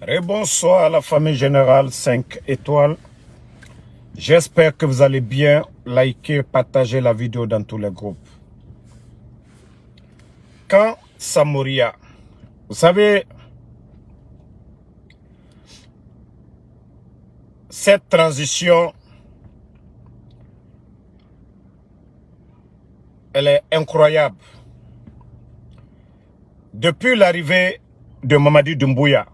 Bonsoir à la famille générale 5 étoiles. J'espère que vous allez bien. Likez, partagez la vidéo dans tous les groupes. Quand Samouria, vous savez, cette transition, elle est incroyable. Depuis l'arrivée de Mamadi Doumbouya,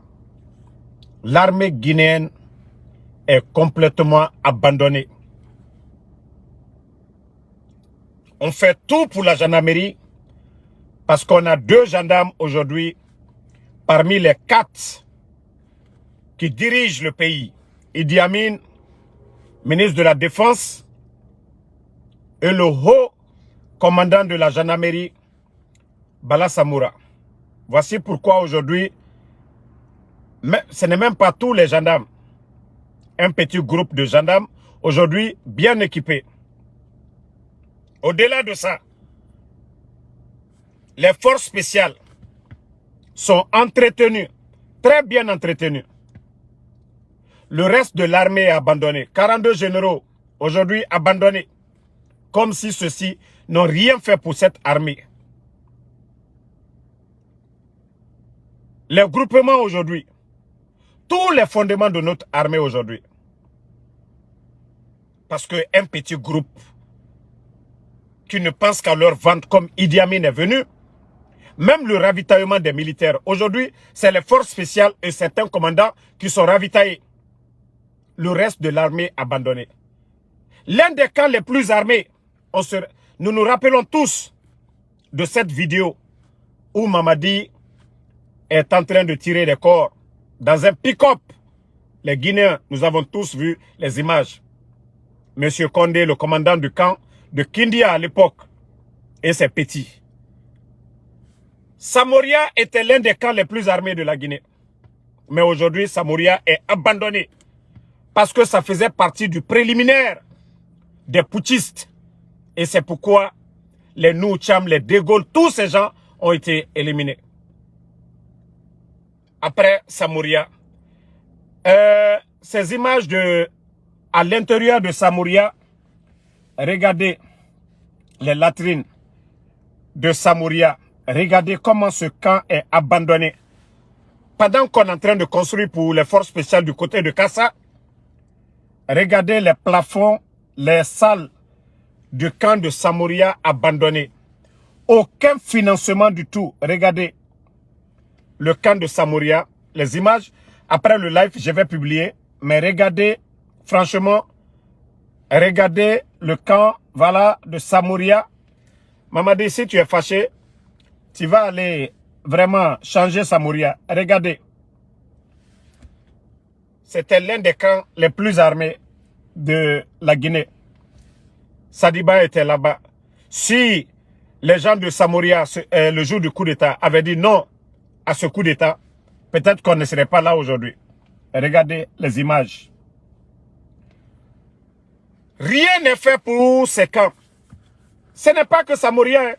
l'armée guinéenne est complètement abandonnée. On fait tout pour la gendarmerie parce qu'on a 2 gendarmes aujourd'hui parmi les 4 qui dirigent le pays. Idi Amin, ministre de la Défense, et le haut commandant de la gendarmerie, Bala Samoura. Voici pourquoi aujourd'hui, ce n'est même pas tous les gendarmes. Un petit groupe de gendarmes, aujourd'hui bien équipés. Au-delà de ça, les forces spéciales sont entretenues, très bien entretenues. Le reste de l'armée est abandonné. 42 généraux, aujourd'hui abandonnés. Comme si ceux-ci n'ont rien fait pour cette armée. Les groupements aujourd'hui, tous les fondements de notre armée aujourd'hui. Parce qu'un petit groupe qui ne pense qu'à leur vente comme Idi Amin est venu, même le ravitaillement des militaires. Aujourd'hui, c'est les forces spéciales et certains commandants qui sont ravitaillés. Le reste de l'armée abandonné. L'un des camps les plus armés, nous nous rappelons tous de cette vidéo où Mamadi est en train de tirer des corps dans un pick-up. Les Guinéens, nous avons tous vu les images. Monsieur Condé, le commandant du camp de Kindia à l'époque, et ses petits. Samouria était l'un des camps les plus armés de la Guinée. Mais aujourd'hui, Samouria est abandonné. Parce que ça faisait partie du préliminaire des putschistes. Et c'est pourquoi les Noucham, les De Gaulle, tous ces gens ont été éliminés. Après Samouria, ces images à l'intérieur de Samouria, regardez les latrines de Samouria. Regardez comment ce camp est abandonné. Pendant qu'on est en train de construire pour les forces spéciales du côté de Kassa, regardez les plafonds, les salles du camp de Samouria abandonné. Aucun financement du tout. Regardez le camp de Samouria. Les images, après le live, je vais publier. Mais regardez, franchement, regardez le camp, voilà, de Samouria. Mamadi, si tu es fâché, tu vas aller vraiment changer Samouria. Regardez. C'était l'un des camps les plus armés de la Guinée. Sadiba était là-bas. Si les gens de Samouria, le jour du coup d'État, avaient dit non à ce coup d'État, peut-être qu'on ne serait pas là aujourd'hui. Regardez les images. Rien n'est fait pour ces camps. Ce n'est pas que Samouria.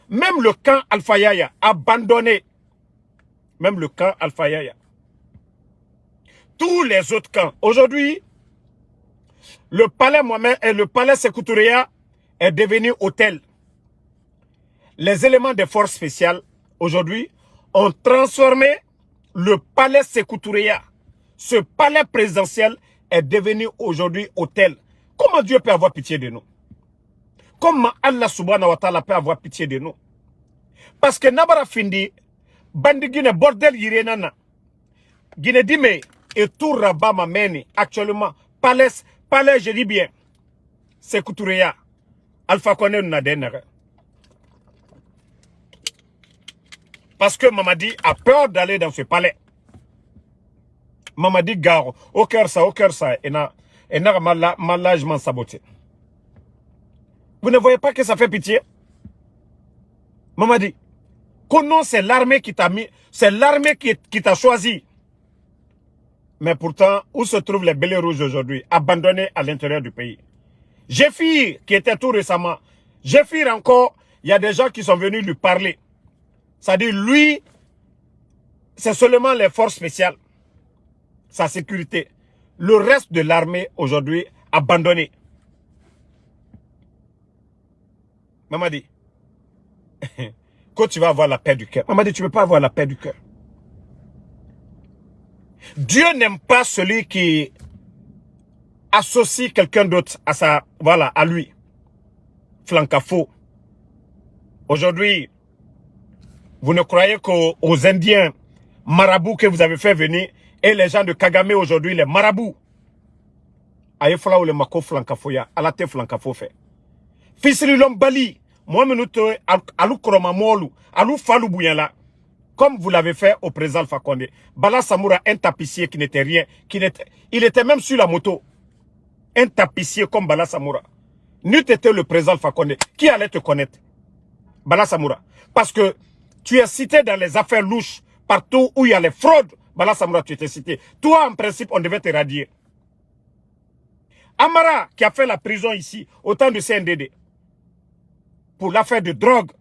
Même le camp Alpha Yaya, abandonné. Même le camp Alpha Yaya. Tous les autres camps. Aujourd'hui, le palais Mohamed et le palais Sékou Touréa est devenu hôtel. Les éléments des forces spéciales, aujourd'hui, ont transformé le palais Sékou Touréa. Ce palais présidentiel est devenu aujourd'hui hôtel. Comment Dieu peut avoir pitié de nous? Comment Allah subhanahu wa ta'ala peut avoir pitié de nous? Parce que Nabara Findi, Bandi Guinée, bordel Yirenana, Guinée Dime et tout Rabat Mameni, actuellement, palais, je dis bien, Sékou Touréa, Alpha Koné Nadenere. Parce que Mamadi a peur d'aller dans ce palais. Mamadi Garo, au cœur ça, et n'a malheureusement saboté. Vous ne voyez pas que ça fait pitié? Mamadi, non, c'est l'armée qui t'a mis, c'est l'armée qui t'a choisi. Mais pourtant, où se trouvent les bélets rouges aujourd'hui, abandonnés à l'intérieur du pays? Jeffir, qui était tout récemment, Jeffir encore, il y a des gens qui sont venus lui parler. C'est-à-dire, lui, c'est seulement les forces spéciales. sa sécurité. Le reste de l'armée aujourd'hui abandonné. Mamadi, quand tu vas avoir la paix du cœur. Mamadi, tu ne peux pas avoir la paix du cœur. Dieu n'aime pas celui qui associe quelqu'un d'autre à lui. Flancafo. Aujourd'hui, vous ne croyez qu'aux Indiens marabouts que vous avez fait venir et les gens de Kagame aujourd'hui, les marabouts. Aye fla ou le mako flancafoya, alate flancafo fait. Fisri l'homme bali, moi menuto alou kroma molu, alou falou bouyala. Comme vous l'avez fait au président Alpha Condé. Bala Samoura, un tapissier qui n'était rien, il était même sur la moto. Un tapissier comme Bala Samoura. N'eût été le président Alpha Condé, qui allait te connaître? Bala Samoura. Parce que tu es cité dans les affaires louches, partout où il y a les fraudes. Bala Samoura, tu étais cité. Toi, en principe, on devait te radier. Amara, qui a fait la prison ici, au temps de CNDD, pour l'affaire de drogue.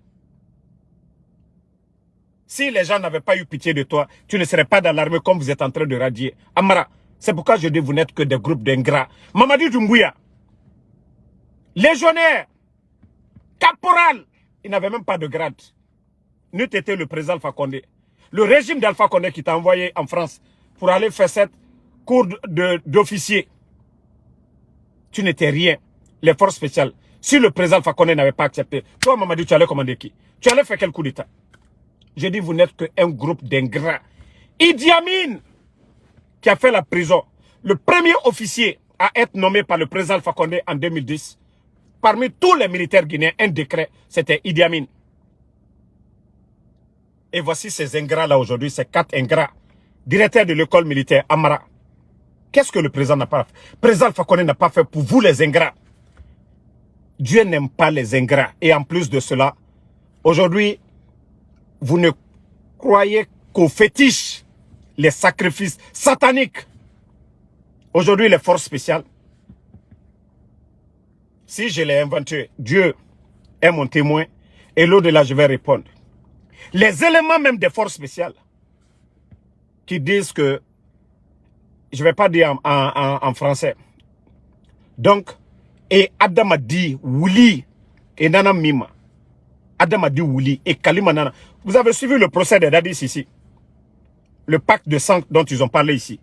Si les gens n'avaient pas eu pitié de toi, tu ne serais pas dans l'armée comme vous êtes en train de radier. Amara, c'est pourquoi je dis vous n'êtes que des groupes d'ingrats. Mamadi Doumbouya, légionnaire, caporal, il n'avait même pas de grade. N'eût été le président Alpha Condé. Le régime d'Alpha Condé qui t'a envoyé en France pour aller faire cette cour d'officier. Tu n'étais rien. Les forces spéciales. Si le président Alpha Condé n'avait pas accepté, toi Mamadi, tu allais commander qui? Tu allais faire quel coup d'état? Je dis, vous n'êtes qu'un groupe d'ingrats. Idi Amin, qui a fait la prison, le premier officier à être nommé par le président Alpha Condé en 2010, parmi tous les militaires guinéens, un décret, c'était Idi Amin. Et voici ces ingrats-là aujourd'hui, ces 4 ingrats, directeurs de l'école militaire, Amara. Qu'est-ce que le président n'a pas fait? Le président Alpha Condé n'a pas fait pour vous les ingrats. Dieu n'aime pas les ingrats. Et en plus de cela, aujourd'hui, vous ne croyez qu'aux fétiches, les sacrifices sataniques. Aujourd'hui, les forces spéciales. Si je l'ai inventé, Dieu est mon témoin. Et l'au-delà, je vais répondre. Les éléments même des forces spéciales qui disent que, je ne vais pas dire en français. Donc, et Adam a dit, Wuli, et Nana Mima. Adam a dit Wuli et Kalima Nana. Vous avez suivi le procès de Dadis ici. Le pacte de sang dont ils ont parlé ici.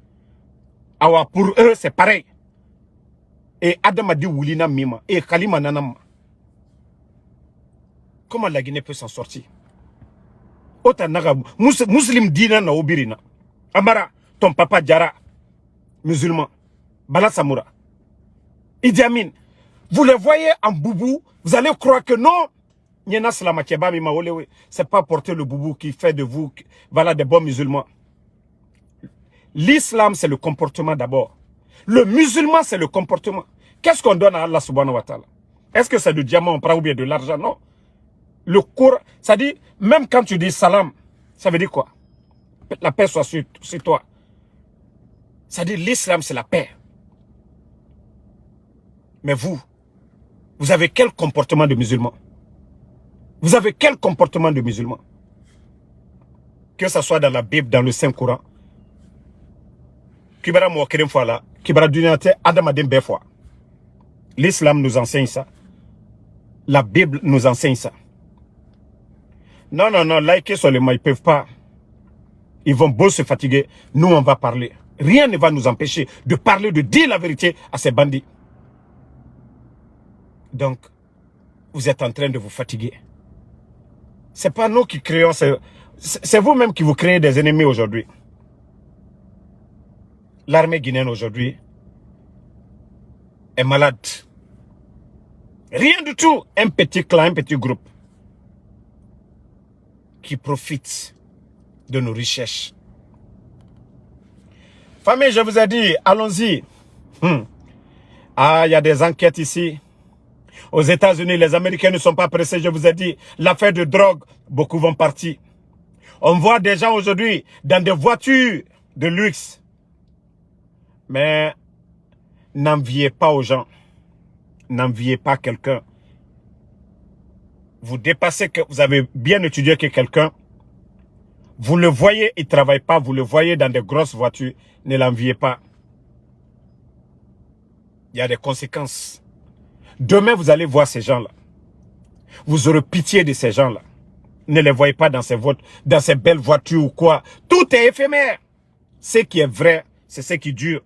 Alors pour eux, c'est pareil. Et Adam a dit Wuli na Mima et Kalima Nana. Comment la Guinée peut s'en sortir? Muslim dina na obirina. Amara, ton papa Diara, musulman. Bala Samoura. Idi Amin. Vous les voyez en boubou, vous allez croire que non. C'est pas porter le boubou qui fait de vous voilà, des bons musulmans. L'islam, c'est le comportement d'abord. Le musulman, c'est le comportement. Qu'est-ce qu'on donne à Allah subhanahu wa ta'ala? Est-ce que c'est du diamant, on prend ou bien de l'argent? Non. Le Coran, ça dit, même quand tu dis salam, ça veut dire quoi? La paix soit sur toi. Ça dit, l'islam, c'est la paix. Mais vous avez quel comportement de musulman? Vous avez quel comportement de musulman? Que ce soit dans la Bible, dans le Saint-Coran. L'islam nous enseigne ça. La Bible nous enseigne ça. Non, liker seulement, ils ne peuvent pas. Ils vont beau se fatiguer. Nous, on va parler. Rien ne va nous empêcher de parler, de dire la vérité à ces bandits. Donc, vous êtes en train de vous fatiguer. Ce n'est pas nous qui créons, c'est vous-même qui vous créez des ennemis aujourd'hui. L'armée guinéenne aujourd'hui est malade. Rien du tout. Un petit clan, un petit groupe qui profite de nos richesses. Famille, je vous ai dit, allons-y. Ah, il y a des enquêtes ici. Aux États-Unis, les Américains ne sont pas pressés, je vous ai dit. L'affaire de drogue, beaucoup vont partir. On voit des gens aujourd'hui dans des voitures de luxe. Mais n'enviez pas aux gens. N'enviez pas quelqu'un. Vous dépassez que vous avez bien étudié que quelqu'un. Vous le voyez, il ne travaille pas. Vous le voyez dans des grosses voitures. Ne l'enviez pas. Il y a des conséquences. Demain, vous allez voir ces gens-là. Vous aurez pitié de ces gens-là. Ne les voyez pas dans ces belles voitures ou quoi. Tout est éphémère. Ce qui est vrai, c'est ce qui dure.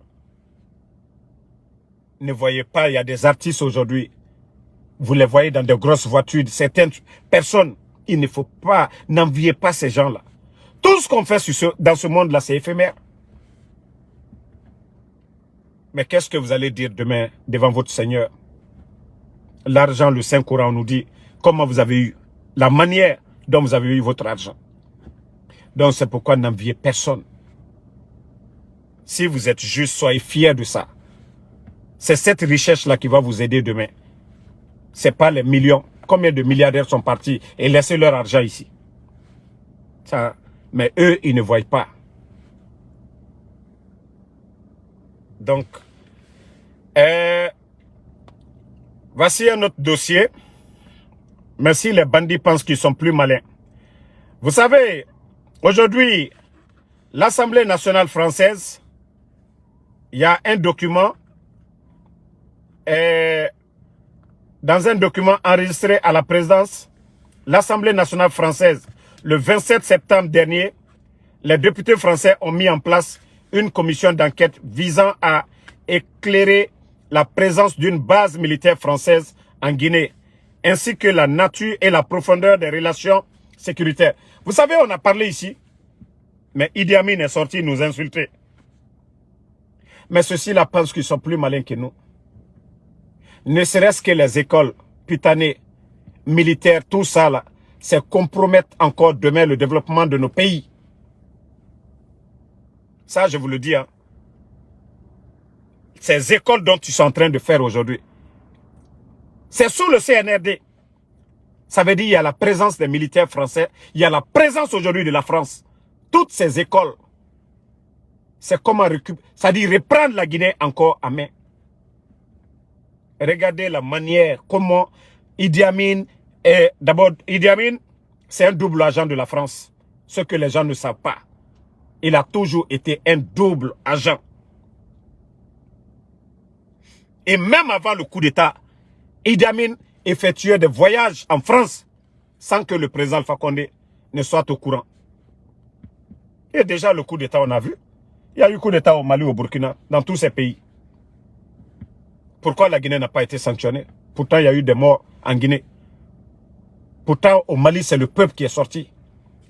Ne voyez pas, il y a des artistes aujourd'hui. Vous les voyez dans de grosses voitures. Certaines personnes, il ne faut pas, n'enviez pas ces gens-là. Tout ce qu'on fait dans ce monde-là, c'est éphémère. Mais qu'est-ce que vous allez dire demain devant votre Seigneur? L'argent, le Saint-Coran nous dit comment vous avez eu, la manière dont vous avez eu votre argent. Donc c'est pourquoi n'enviez personne. Si vous êtes juste, soyez fiers de ça. C'est cette richesse-là qui va vous aider demain. Ce n'est pas les millions. Combien de milliardaires sont partis et laissé leur argent ici? Ça, mais eux, ils ne voient pas. Donc, voici un autre dossier. Mais si les bandits pensent qu'ils sont plus malins. Vous savez, aujourd'hui, l'Assemblée nationale française, il y a un document, dans un document enregistré à la présidence, l'Assemblée nationale française, le 27 septembre dernier, les députés français ont mis en place une commission d'enquête visant à éclairer la présence d'une base militaire française en Guinée, ainsi que la nature et la profondeur des relations sécuritaires. Vous savez, on a parlé ici, mais Idi Amin est sorti nous insulter. Mais ceux-ci-là pensent qu'ils sont plus malins que nous. Ne serait-ce que les écoles putanées, militaires, tout ça là, ça compromettre encore demain le développement de nos pays. Ça, je vous le dis. Hein. Ces écoles dont ils sont en train de faire aujourd'hui, c'est sous le CNRD. Ça veut dire qu'il y a la présence des militaires français, il y a la présence aujourd'hui de la France. Toutes ces écoles, c'est comment récupérer, c'est-à-dire reprendre la Guinée encore à main. Regardez la manière, comment Idi Amin est... D'abord, Idi Amin, c'est un double agent de la France. Ce que les gens ne savent pas. Il a toujours été un double agent. Et même avant le coup d'État, Idi Amin effectuait des voyages en France sans que le président Alpha Condé ne soit au courant. Et déjà le coup d'État, on a vu. Il y a eu coup d'État au Mali, au Burkina, dans tous ces pays. Pourquoi la Guinée n'a pas été sanctionnée? Pourtant, il y a eu des morts en Guinée. Pourtant, au Mali, c'est le peuple qui est sorti.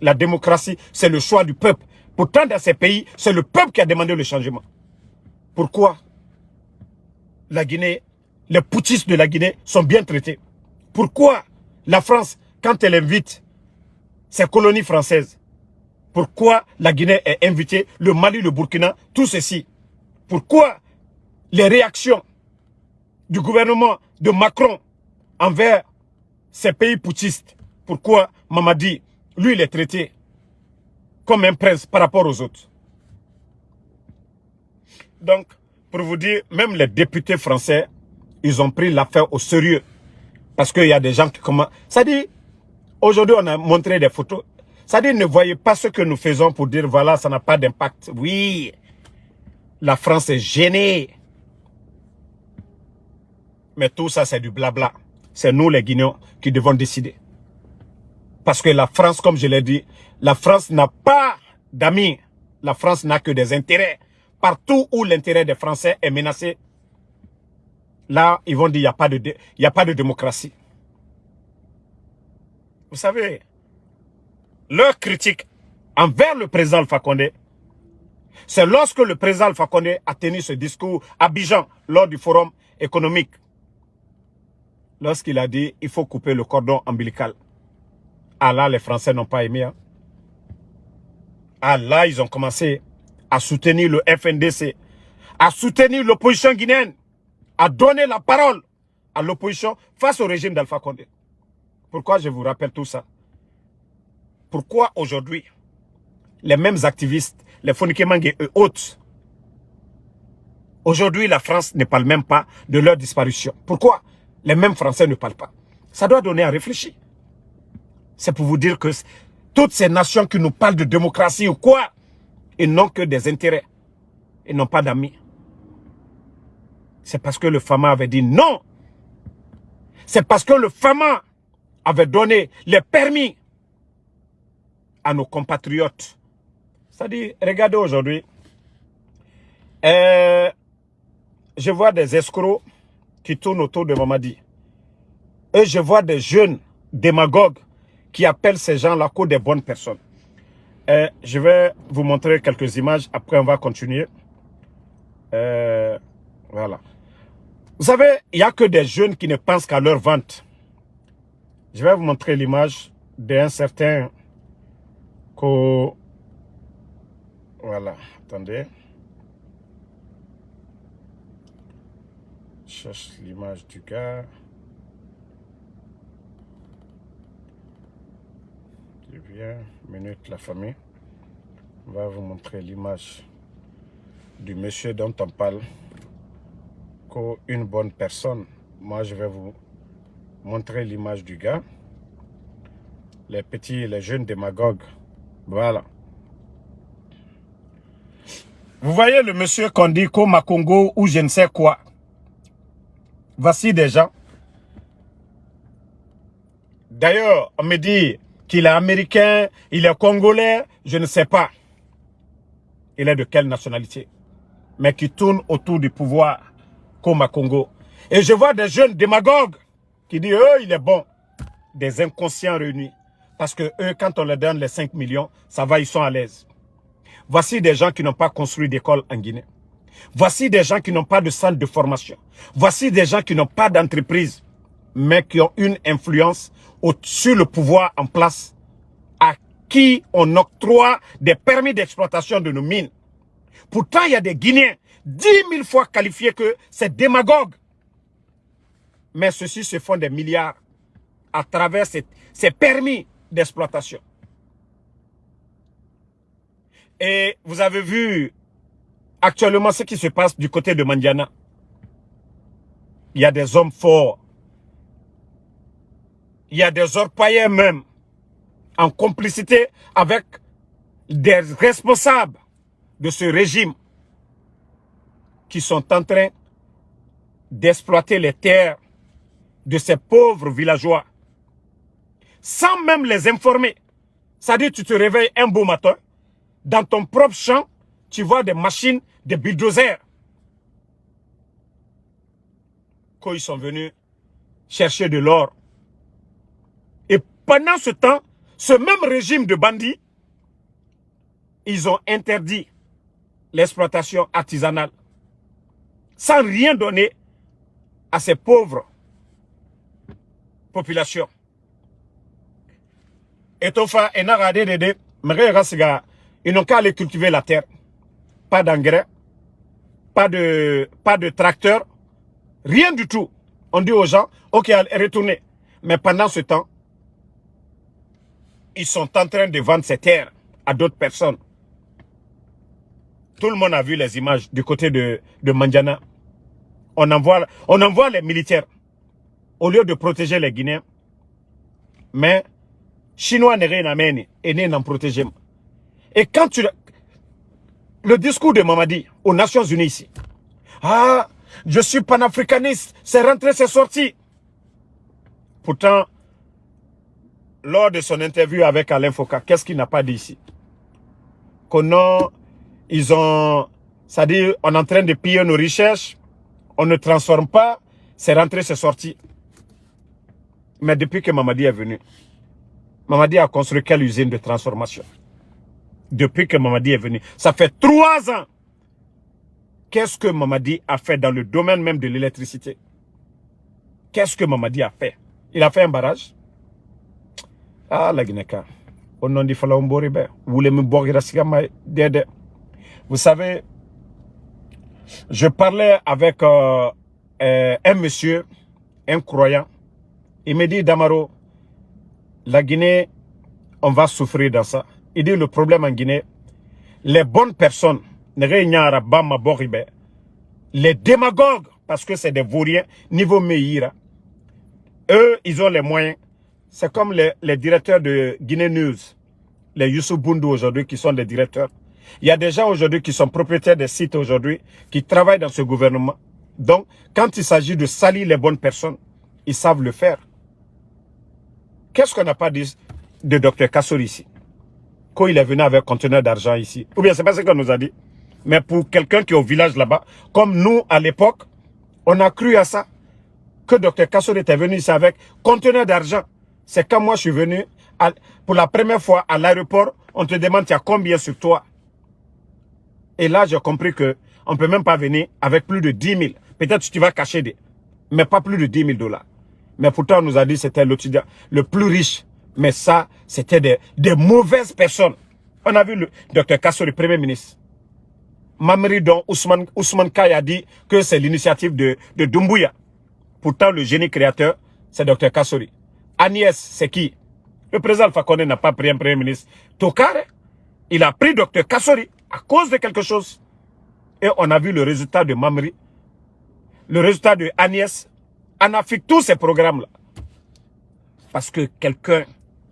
La démocratie, c'est le choix du peuple. Pourtant, dans ces pays, c'est le peuple qui a demandé le changement. Pourquoi la Guinée, les putschistes de la Guinée sont bien traités? Pourquoi la France, quand elle invite ses colonies françaises, pourquoi la Guinée est invitée, le Mali, le Burkina, tout ceci? Pourquoi les réactions du gouvernement de Macron envers ces pays putschistes? Pourquoi Mamadi, lui, il est traité comme un prince par rapport aux autres? Donc, pour vous dire, même les députés français, ils ont pris l'affaire au sérieux. Parce qu'il y a des gens qui commencent... Ça dit, aujourd'hui, on a montré des photos. Ça dit, ne voyez pas ce que nous faisons pour dire, voilà, ça n'a pas d'impact. Oui, la France est gênée. Mais tout ça, c'est du blabla. C'est nous, les Guinéens, qui devons décider. Parce que la France, comme je l'ai dit, la France n'a pas d'amis. La France n'a que des intérêts. Partout où l'intérêt des Français est menacé, là, ils vont dire qu'il n'y a pas de démocratie. Vous savez, leur critique envers le président Alpha Condé, c'est lorsque le président Alpha Condé a tenu ce discours à Abidjan lors du forum économique. Lorsqu'il a dit il faut couper le cordon ombilical. Ah là, les Français n'ont pas aimé. Hein? Ah là, ils ont commencé à soutenir le FNDC, à soutenir l'opposition guinéenne, à donner la parole à l'opposition face au régime d'Alpha Condé. Pourquoi je vous rappelle tout ça? Pourquoi aujourd'hui, les mêmes activistes, les Fonike Mange et autres, aujourd'hui la France ne parle même pas de leur disparition. Pourquoi les mêmes Français ne parlent pas? Ça doit donner à réfléchir. C'est pour vous dire que Toutes ces nations qui nous parlent de démocratie ou quoi, ils n'ont que des intérêts. Ils n'ont pas d'amis. C'est parce que le FAMA avait dit non. C'est parce que le FAMA avait donné les permis à nos compatriotes. C'est-à-dire, regardez aujourd'hui, je vois des escrocs qui tournent autour de Mamadi. Et je vois des jeunes démagogues qui appellent ces gens-là comme des bonnes personnes. Je vais vous montrer quelques images, après on va continuer. Voilà. Vous savez, il n'y a que des jeunes qui ne pensent qu'à leur vente. Je vais vous montrer l'image d'un certain... Voilà, attendez. Je cherche l'image du gars. Je viens, minute la famille. On va vous montrer l'image du monsieur dont on parle. Une bonne personne. Moi, je vais vous montrer l'image du gars. Les jeunes démagogues. Voilà. Vous voyez le monsieur qu'on dit Koma Congo ou je ne sais quoi. Voici des gens. D'ailleurs, on me dit qu'il est américain, il est congolais, je ne sais pas. Il est de quelle nationalité? Mais qui tourne autour du pouvoir. Comme Congo. Et je vois des jeunes démagogues qui disent, il est bon. Des inconscients réunis. Parce que eux, quand on leur donne les 5 millions, ça va, ils sont à l'aise. Voici des gens qui n'ont pas construit d'école en Guinée. Voici des gens qui n'ont pas de centre de formation. Voici des gens qui n'ont pas d'entreprise, mais qui ont une influence sur le pouvoir en place, à qui on octroie des permis d'exploitation de nos mines. Pourtant, il y a des Guinéens 10 000 fois qualifiés que c'est démagogue. Mais ceux-ci se font des milliards à travers ces permis d'exploitation. Et vous avez vu actuellement ce qui se passe du côté de Mandiana. Il y a des hommes forts. Il y a des orpailleurs même en complicité avec des responsables de ce régime qui sont en train d'exploiter les terres de ces pauvres villageois sans même les informer. C'est-à-dire, tu te réveilles un beau matin, dans ton propre champ, tu vois des machines, des bulldozers. Quand ils sont venus chercher de l'or. Et pendant ce temps, ce même régime de bandits, ils ont interdit l'exploitation artisanale sans rien donner à ces pauvres populations. Et Tofa, ils n'ont qu'à aller cultiver la terre. Pas d'engrais, pas de tracteur, rien du tout. On dit aux gens, ok, retournez. Mais pendant ce temps, ils sont en train de vendre ces terres à d'autres personnes. Tout le monde a vu les images du côté de Mandiana. On envoie les militaires au lieu de protéger les Guinéens. Mais Chinois n'est rien amené et n'en protéger. Et quand le discours de Mamadi aux Nations Unies ici. Ah, je suis panafricaniste, c'est rentré, c'est sorti. Pourtant, lors de son interview avec Alain Foka, qu'est-ce qu'il n'a pas dit ici? C'est-à-dire, on est en train de piller nos richesses, on ne transforme pas, c'est rentré, c'est sorti. Mais depuis que Mamadi est venu, Mamadi a construit quelle usine de transformation? Depuis que Mamadi est venu, ça fait 3 ans. Qu'est-ce que Mamadi a fait dans le domaine même de l'électricité? Qu'est-ce que Mamadi a fait? Il a fait un barrage? Ah, la Guinée-Ka. Vous savez, je parlais avec un monsieur, un croyant. Il me dit, Damaro, la Guinée, on va souffrir dans ça. Il dit, le problème en Guinée, les bonnes personnes, les démagogues, parce que c'est des vauriens, niveau Meïra, eux, ils ont les moyens. C'est comme les directeurs de Guinée News. les Youssou Boundou aujourd'hui qui sont des directeurs. Il y a des gens aujourd'hui qui sont propriétaires des sites aujourd'hui, qui travaillent dans ce gouvernement. Donc, quand il s'agit de salir les bonnes personnes, ils savent le faire. Qu'est-ce qu'on n'a pas dit de Dr Kassori ici? Quand il est venu avec un conteneur d'argent ici. Ou bien c'est pas ce qu'on nous a dit. Mais pour quelqu'un qui est au village là-bas, comme nous à l'époque, on a cru à ça. Que Dr Kassori était venu ici avec conteneur d'argent. C'est quand moi je suis venu, pour la première fois à l'aéroport, on te demande il y a combien sur toi. Et là j'ai compris que on ne peut même pas venir avec plus de 10 000. Peut-être que tu vas cacher des, mais pas plus de 10 000 $. Mais pourtant on nous a dit que c'était l'étudiant le plus riche. Mais ça, c'était des mauvaises personnes. On a vu le Dr Kassori, Premier ministre. Mamri dont Ousmane Kay a dit que c'est l'initiative de Doumbouya. Pourtant, le génie créateur, c'est Dr Kassori. Agnès, c'est qui? Le président Alpha Condé n'a pas pris un Premier ministre. Tokare, il a pris Dr Kassori à cause de quelque chose. Et on a vu le résultat de Mamri, le résultat de Agnès. On a fait tous ces programmes-là. Parce que quelqu'un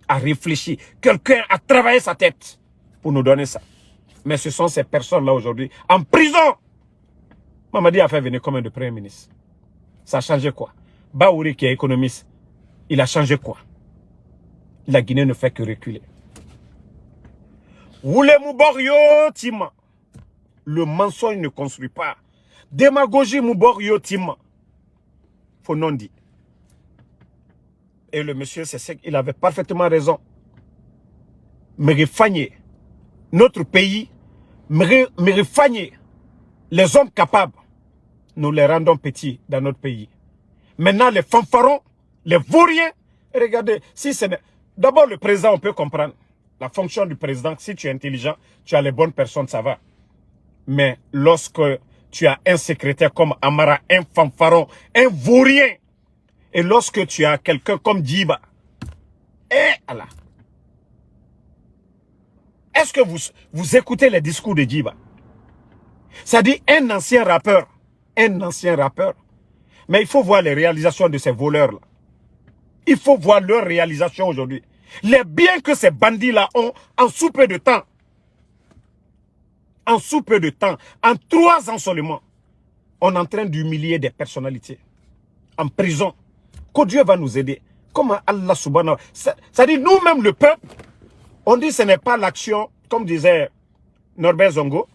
a réfléchi, quelqu'un a travaillé sa tête pour nous donner ça. Mais ce sont ces personnes-là aujourd'hui en prison. Mamadi a fait venir combien de Premier ministre? Ça a changé quoi? Baouri qui est économiste, il a changé quoi? La Guinée ne fait que reculer. Mouborio Tima. Le mensonge ne construit pas. Démagogie Mouborio Tima. Faut non dire. Et le monsieur, il avait parfaitement raison. Mérifagné, notre pays, Mérifagné, les hommes capables, nous les rendons petits dans notre pays. Maintenant, les fanfarons, les vauriens, regardez, si c'est... D'abord, le président, on peut comprendre. La fonction du président, si tu es intelligent, tu as les bonnes personnes, ça va. Mais lorsque tu as un secrétaire comme Amara, un fanfaron, un vaurien, et lorsque tu as quelqu'un comme Djiba, Allah. Est-ce que vous écoutez les discours de Djiba? C'est-à-dire un ancien rappeur. Mais il faut voir les réalisations de ces voleurs-là. Il faut voir leurs réalisations aujourd'hui. Les biens que ces bandits-là ont en sous peu de temps. En sous peu de temps. En 3 ans seulement. On est en train d'humilier des personnalités. En prison. Que Dieu va nous aider. Comment Allah subhanahu wa ta'ala. C'est-à-dire nous-mêmes le peuple. On dit que ce n'est pas l'action, comme disait Norbert Zongo,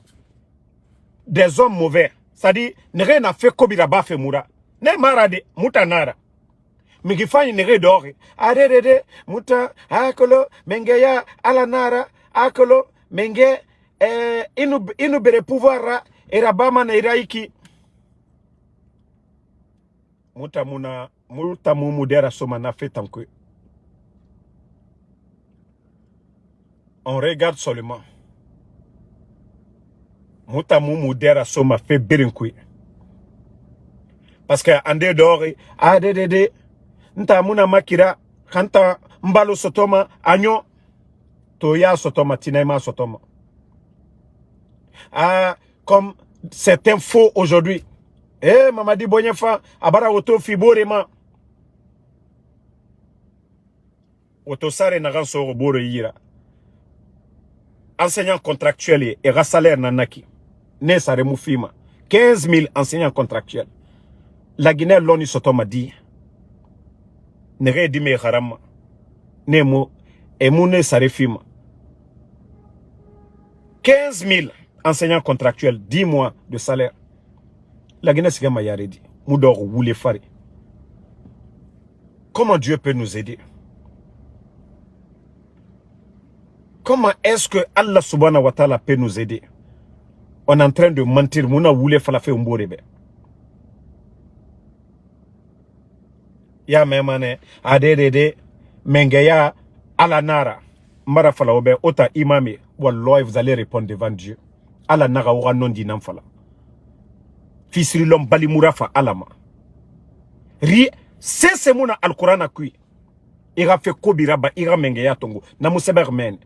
des hommes mauvais. C'est-à-dire, rien n'a fait Kobiraba fait Moura. Ne marade, Moutanara. Mais qui fait une d'or. Arrête, Mouta, Akolo, Mengeya, Alanara, Akolo, Menge, Inu bere pouvoir, Erabama Neiraiki. Mouta Moumudera Somana fait tant que. On regarde seulement. Moutamou Moudera Soma fait Berinkui. Parce que en dehors, ADDD, Ntamuna Makira, Kanta Mbalo Sotoma, Agnon, Toya Sotoma, Tinaima Sotoma. Ah, comme certains faux aujourd'hui. Mamadi Bonyefa, Abara Oto Fiborema. Oto Sare Naranso Roboro Yira. Enseignants contractuels et salaire nanaki. Ne sa remoufima. 15 000 enseignants contractuels. La Guinée l'oni sotoma dit. Ne re di me harama. Ne mo. Et mo ne sa refima. 15 000 enseignants contractuels. 10 mois de salaire. La Guinée c'est ma yaredi. Moudor woule fari. Comment Dieu peut nous aider? Comment est-ce que Allah subhanahu wa ta'ala peut nous aider? On est en train de mentir. Mouna voulait falafe umborebe. Ya memane adede mengeya alanara mara fala obe ota imami wallahi vous allez répondre devant Dieu. Alanara ora non di nam fala. Fisri lom bali murafa alama. Ri c'est mona al-Qur'an akui. Ira fe kobiraba ira mengeya tongo na museber men.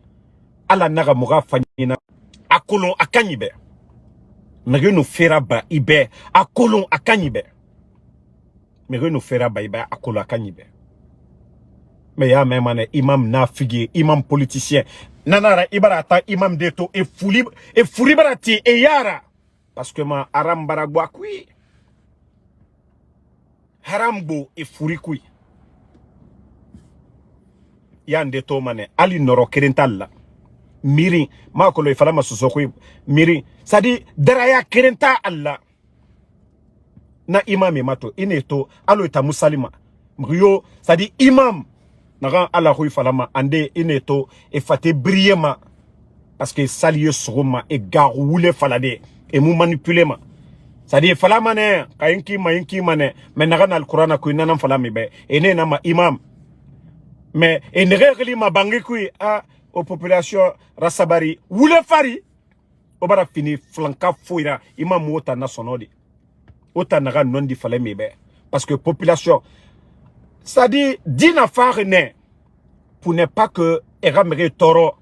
Ala naga moura fanyina akolon akanyibe. Mege no feraba ibe akolon akanyibe. Mege no feraba ibe akolon akanyibe. Mais ya même imam nafigi, imam politicien. nanara ibara ta imam deto e fuli barati e yara parce que ma aram baragwa kui harambo e furi kui yande to mane ali noro kerentalla miri ma ko le fala masuso kui miri sadi daraya kerenta alla na imam mato ineto alo ta musalima mrio sadi imam naga ala hui falama ande ineto e fate briema parce que saliye sogoma e garoule falade e mu manipulema sadi falama ne kayinki mane mais naga na alquran ko inana falami be ene na ma imam mais e negeli ma bangi kui a aux populations rasabari wule fari obara fini flanka foira imam wota na sonodi ota naga nondi falami be parce que population c'est-à-dire, dina farine pour ne pas que eramere toro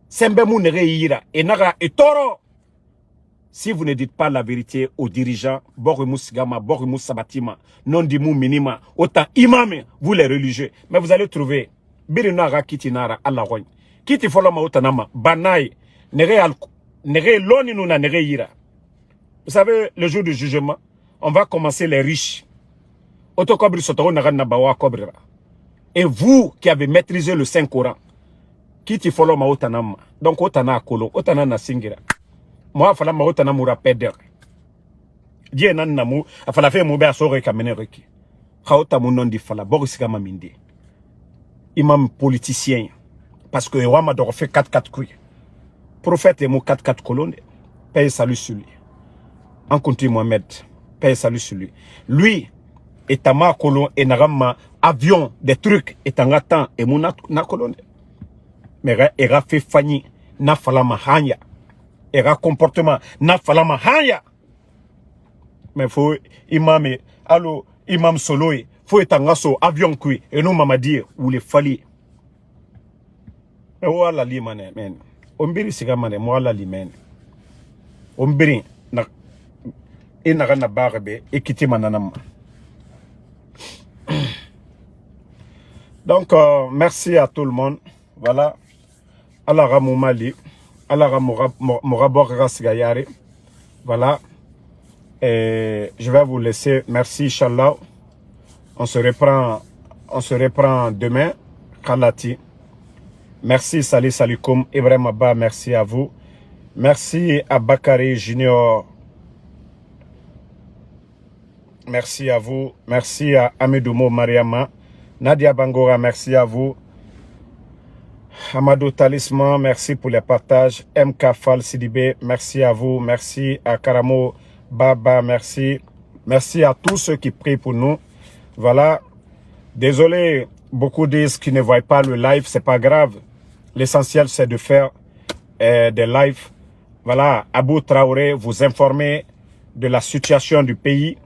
sembemu nere yira enaga et toro. Si vous ne dites pas la vérité aux dirigeants, Borimus Sigama, Borimus Sabatima, non dimu minima, autant imam, vous les religieux, mais vous allez trouver Birinara Kitinara Alaroy. Kiti foloma autanama, Banai, nere loni nuna nere yira. Vous savez, le jour du jugement, on va commencer les riches. Et vous qui avez maîtrisé le Saint-Coran, qui ti follow ma otanama, donc otana kolo, otana na singira. Moi, fala ma otana mura peder. Die nan namu, afala fe mube asore kamene reki. Khaota munon di fala, Boris Gama mindi. Imam politicien, parce que Wama doit faire 4-4 couilles. Prophète et mou 4-4 colonnes, paye salut sur lui. En continue Mohamed, paye salut sur lui. Lui, et tama kolon et narama avion des trucs et tangatan et mon na kolon mais era fait fani na falama hanya era comportement na falama hanya mais faut imam allo imam solo faut etangaso avion kui et nous mama dire ou les fali et wala li mané men ombiri siga mané mo wala li men ombiri na ina na barbe ekiti mananam. Donc, merci à tout le monde. Voilà. Allah Ramou Mali. Allah Ramou Rasgayari. Voilà. Et je vais vous laisser. Merci, Inch'Allah. On se reprend demain. Khalati. Merci, Salikoum. Ibrahim Abba, merci à vous. Merci à Bakari Junior. Merci à vous. Merci à Amidoumo Mariama. Nadia Bangora, merci à vous. Amadou Talisman, merci pour les partages. MK Fall Sidibé, merci à vous. Merci à Karamo Baba, merci. Merci à tous ceux qui prient pour nous. Voilà. Désolé, beaucoup disent qu'ils ne voient pas le live, c'est pas grave. L'essentiel, c'est de faire des lives. Voilà, Abou Traoré, vous informer de la situation du pays.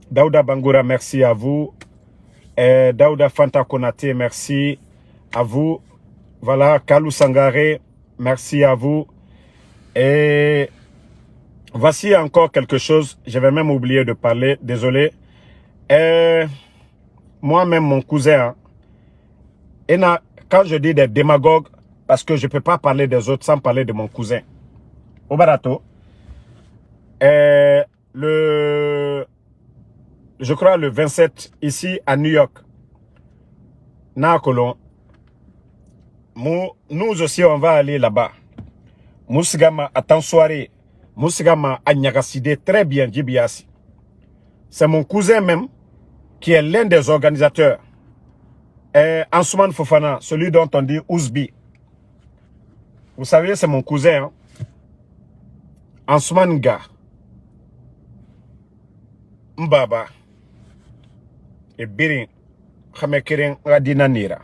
Daouda Bangoura, merci à vous. Daouda Fanta Konate, merci à vous. Voilà, Kalou Sangare, merci à vous. Et voici encore quelque chose, je vais même oublier de parler, désolé. Moi-même, mon cousin, quand je dis des démagogues, parce que je ne peux pas parler des autres sans parler de mon cousin. Au Barato, je crois le 27, ici à New York, Nakolon, nous aussi on va aller là-bas. Moussigama à temps soirée, Moussigama à Nyagaside, très bien, Djibiasi. C'est mon cousin même qui est l'un des organisateurs. Ansouman Fofana, celui dont on dit Ouzbi. Vous savez, c'est mon cousin. Hein? Ansouman Ga. Mbaba. Et Birin. Khamekirin Radina Nira.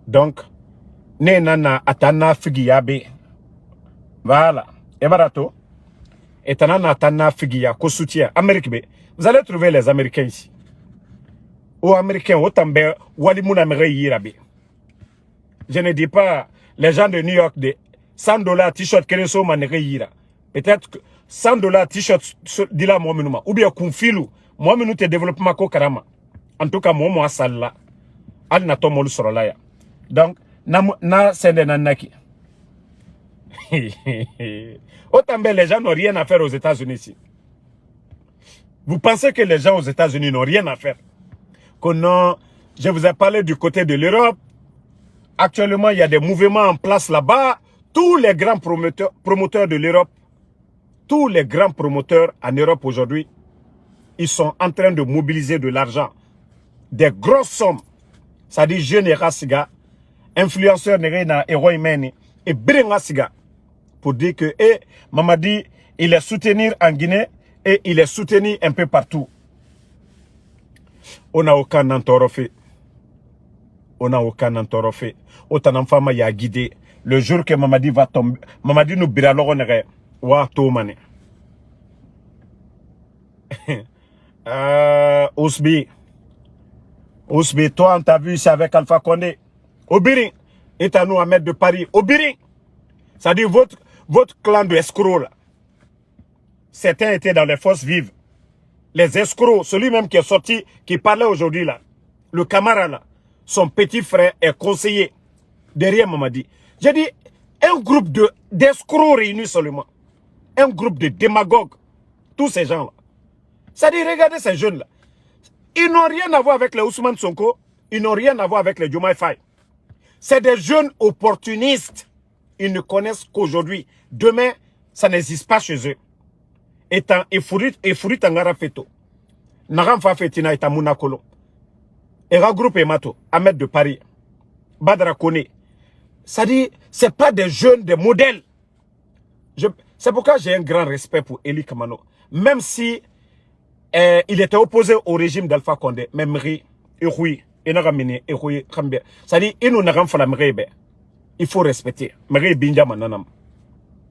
Donc, Nenana Atana Figiyabe. Voilà. Et barato. Et Tanana Atana Figiya, ko soutient. Amérique B. Vous allez trouver les Américains ici. Aux Américains, autant bien, Walimouna Yirabe. Je ne dis pas les gens de New York de $100 t-shirt Kereso Manere Yira. Peut-être que $100 t-shirt Dila Mominuma. Ou bien Kunfilu. Moi, nous te développement ko karama. En tout cas, moi, ça là. Al na tomolu sorolaya. Donc, na sende nanaki. Autant les gens n'ont rien à faire aux États-Unis ici. Vous pensez que les gens aux États-Unis n'ont rien à faire? Que non, je vous ai parlé du côté de l'Europe. Actuellement, il y a des mouvements en place là-bas. Tous les grands promoteurs de l'Europe, tous les grands promoteurs en Europe aujourd'hui, ils sont en train de mobiliser de l'argent. Des grosses sommes. Ça dit jeunes et rassiga, influenceurs et héros et Brengasiga. Pour dire que Mamadi, il est soutenu en Guinée et il est soutenu un peu partout. On n'a aucun entorofé. On n'a aucun entorofé. Autant d'enfants y a guidé. Le jour que Mamadi va tomber, Mamadi nous bira l'oronere. Wa tomane. Ousbi, toi on t'a vu ici avec Alpha Condé. Obirin, et à nous à mettre de Paris. Obirin, ça dit votre clan de escrocs là. Certains étaient dans les forces vives. Les escrocs, celui même qui est sorti, qui parlait aujourd'hui là, le camarade là, son petit frère est conseiller derrière Mamadi. J'ai dit, un groupe d'escrocs réunis seulement. Un groupe de démagogues. Tous ces gens là. Ça dit, regardez ces jeunes là. Ils n'ont rien à voir avec les Ousmane Sonko. Ils n'ont rien à voir avec les Diomaye Faye. C'est des jeunes opportunistes. Ils ne connaissent qu'aujourd'hui. Demain, ça n'existe pas chez eux. Étant Efurit Tangara Feto. Naram Fafetina et Munakolo. Era Groupe Emato. Ahmed de Paris. Badra Kone. Ça dit, c'est pas des jeunes, des modèles. C'est pourquoi j'ai un grand respect pour Eli Kamano. Même si il était opposé au régime d'Alpha Condé, mais Mri, Eroui, Enaramine, Eroui, Kambé. Ça dit, il faut respecter. Mri Binja Mananam.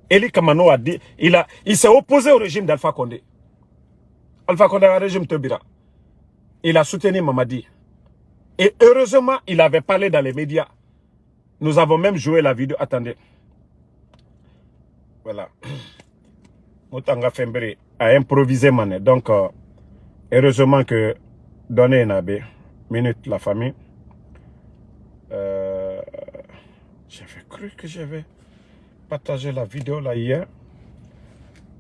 Eli Kamano a dit, il s'est opposé au régime d'Alpha Condé. Alpha Condé a un régime Tebira. Il a soutenu Mamadi. Et heureusement, il avait parlé dans les médias. Nous avons même joué la vidéo. Attendez. Voilà. Moutanga Fembere a improvisé mané. Donc, heureusement que donné Nabé. Minute la famille. J'avais cru que j'avais partagé la vidéo là hier.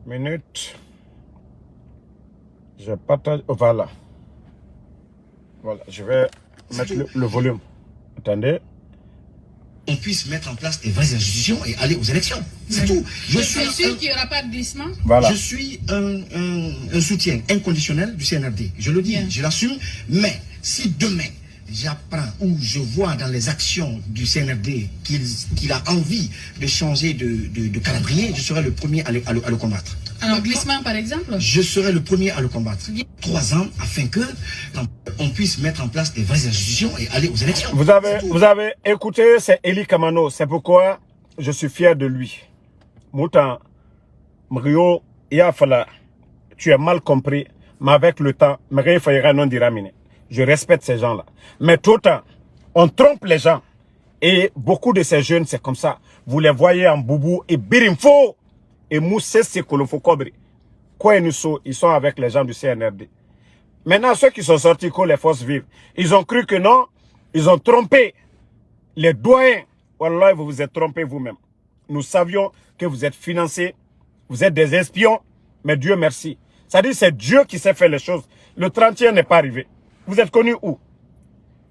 Minute. Je partage. Voilà. Voilà. Je vais mettre le volume. Attendez. On puisse mettre en place des vraies institutions et aller aux élections. C'est tout. Je suis sûr qu'il n'y aura pas de glissement. Voilà. Je suis un soutien inconditionnel du CNRD. Je le dis, je l'assume. Mais si demain, j'apprends ou je vois dans les actions du CNRD qu'il a envie de changer de calendrier, je serai le premier à le combattre. Alors, glissement par exemple? Je serai le premier à le combattre. 3 ans afin que on puisse mettre en place des vraies institutions et aller aux élections. Vous avez écouté, c'est Eli Kamano. C'est pourquoi je suis fier de lui. Moutan, Mrio, Yafala, tu as mal compris, mais avec le temps, Mrio Fayera non diramine. Je respecte ces gens-là. Mais tout le temps, on trompe les gens. Et beaucoup de ces jeunes, c'est comme ça. Vous les voyez en boubou et birimfo. Et Moussé, c'est Kolofo Kobri. Quoi ils sont avec les gens du CNRD. Maintenant, ceux qui sont sortis comme les forces vives, ils ont cru que non, ils ont trompé les doyens. Wallah, vous vous êtes trompé vous-même. Nous savions que vous êtes financés, vous êtes des espions, mais Dieu merci. C'est-à-dire c'est Dieu qui sait faire les choses. Le 31 n'est pas arrivé. Vous êtes connus où?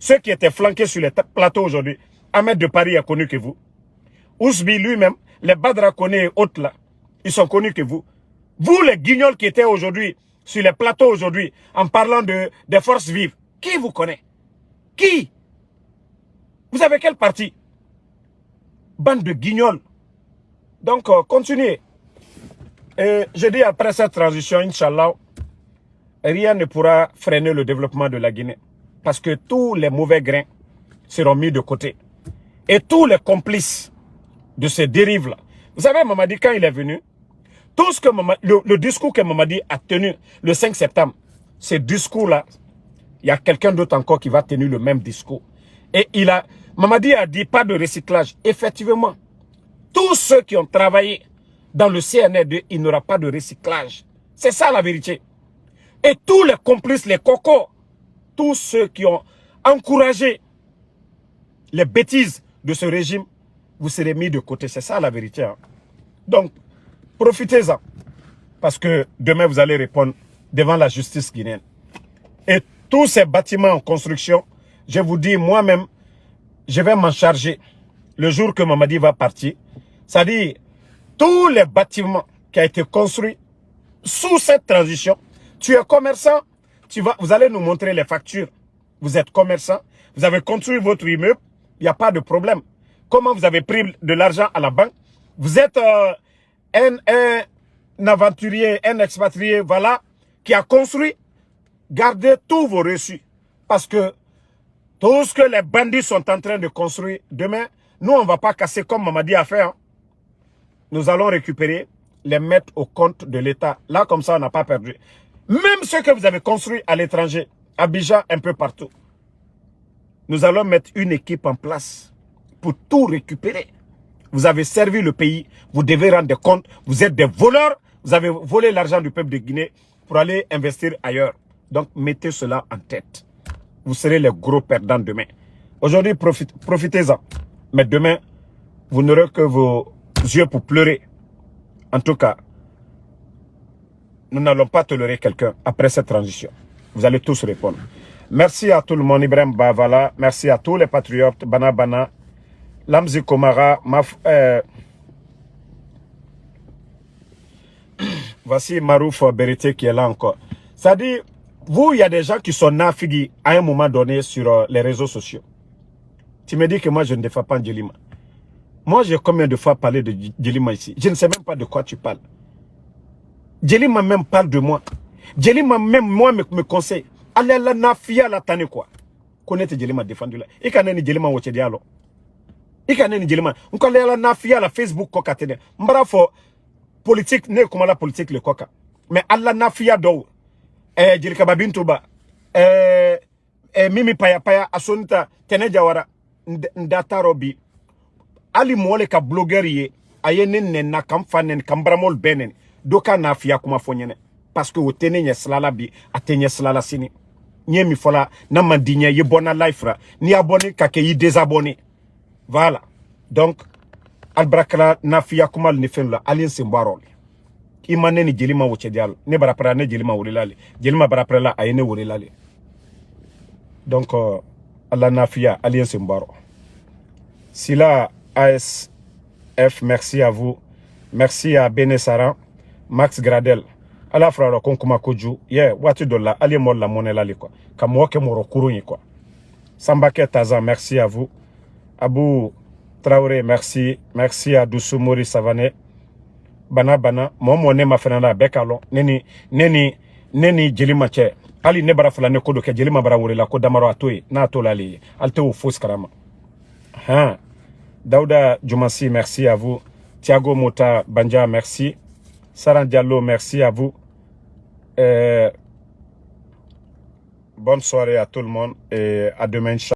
Ceux qui étaient flanqués sur les plateaux aujourd'hui, Ahmed de Paris a connu que vous. Ousbi lui-même, les Badra Kone et autres là, ils sont connus que vous. Vous, les guignols qui étaient aujourd'hui, sur les plateaux aujourd'hui, en parlant des forces vives, qui vous connaît? Qui? Vous avez quel parti? Bande de guignols. Donc, continuez. Et je dis après cette transition, Inch'Allah, rien ne pourra freiner le développement de la Guinée. Parce que tous les mauvais grains seront mis de côté. Et tous les complices de ces dérives-là. Vous savez, Mamadi, quand il est venu, tout ce que le discours que Mamadi a tenu le 5 septembre, ce discours-là, il y a quelqu'un d'autre encore qui va tenir le même discours. Et Mamadi a dit pas de recyclage. Effectivement, tous ceux qui ont travaillé dans le CNRD, il n'y aura pas de recyclage. C'est ça la vérité. Et tous les complices, les cocos, tous ceux qui ont encouragé les bêtises de ce régime, vous serez mis de côté. C'est ça la vérité. Hein. Donc, profitez-en. Parce que demain, vous allez répondre devant la justice guinéenne. Et tous ces bâtiments en construction, je vous dis moi-même, je vais m'en charger le jour que Mamadi va partir. C'est-à-dire, tous les bâtiments qui ont été construits sous cette transition, tu es commerçant, vous allez nous montrer les factures. Vous êtes commerçant, vous avez construit votre immeuble, il n'y a pas de problème. Comment vous avez pris de l'argent à la banque? Vous êtes un aventurier, un expatrié, voilà, qui a construit. Gardez tous vos reçus. Parce que tout ce que les bandits sont en train de construire, demain, nous, on ne va pas casser comme Mamadi a fait. Hein. Nous allons récupérer, les mettre au compte de l'État. Là, comme ça, on n'a pas perdu. Même ce que vous avez construit à l'étranger, à Abidjan, un peu partout. Nous allons mettre une équipe en place pour tout récupérer. Vous avez servi le pays, vous devez rendre compte, vous êtes des voleurs, vous avez volé l'argent du peuple de Guinée pour aller investir ailleurs. Donc, mettez cela en tête. Vous serez les gros perdants demain. Aujourd'hui, profitez-en. Mais demain, vous n'aurez que vos yeux pour pleurer. En tout cas, nous n'allons pas tolérer quelqu'un après cette transition. Vous allez tous répondre. Merci à tout le monde, Ibrahim Bavala. Merci à tous les patriotes, Bana Bana, Lamzi Komara, voici Marouf Berité qui est là encore. C'est-à-dire, vous, il y a des gens qui sont nafigis à un moment donné sur les réseaux sociaux. Tu me dis que moi, je ne défends pas Djelima. Moi, j'ai combien de fois parlé de Djelima ici? Je ne sais même pas de quoi tu parles. Djelima même parle de moi. Djelima même, moi, me conseille. Allez la nafia la tane quoi. Connaître Djelima défendu là. Et quand on est Djelima watch dialo. Et quand on est Djelima, on connaît la nafia la Facebook coca tene. Mbara fo politique ne comme la politique le coca. Mais Allah nafia do. Djelika babintuba. Mimi paya paya asonta tene jawara ndata robi. Ali mwole ka blogueur ye ayenen na kamfanen kambramol benen. Doka nafia kuma fonyene. Parce que vous tenez nye slala bi atenye slala sini. Nye mi fola na mandinye ye bona life ra. Ni abonné kake yi désabonné. Voilà. Donc albrakala nafia kuma ne fen la alien simbarol. Imane ni Djelima woche dial. Ne barapra ne Djelima wurilali. Djelima barapra la ayene wurilali. Donc Allah nafia alien simbaro. Sila ASF, merci à vous. Merci à Benesaran, Max Gradel. Ala frère konkuma koju yeah watu dola ali mo la monnaie là quoi comme moi que moro kuruni quoi Sambake Tazan merci à vous Abou Traoré merci à Dousoumori Savané Bana mo monnaie ma fenala bekalo neni Djelima che ali ne bara fala ne kodo ke Djelima bara wori la ko damaro atoy na to lali alte ou fos karama hein Daouda Djoumassi merci à vous Thiago Mota Banja merci Saran Diallo merci à vous. Bonne soirée à tout le monde et à demain.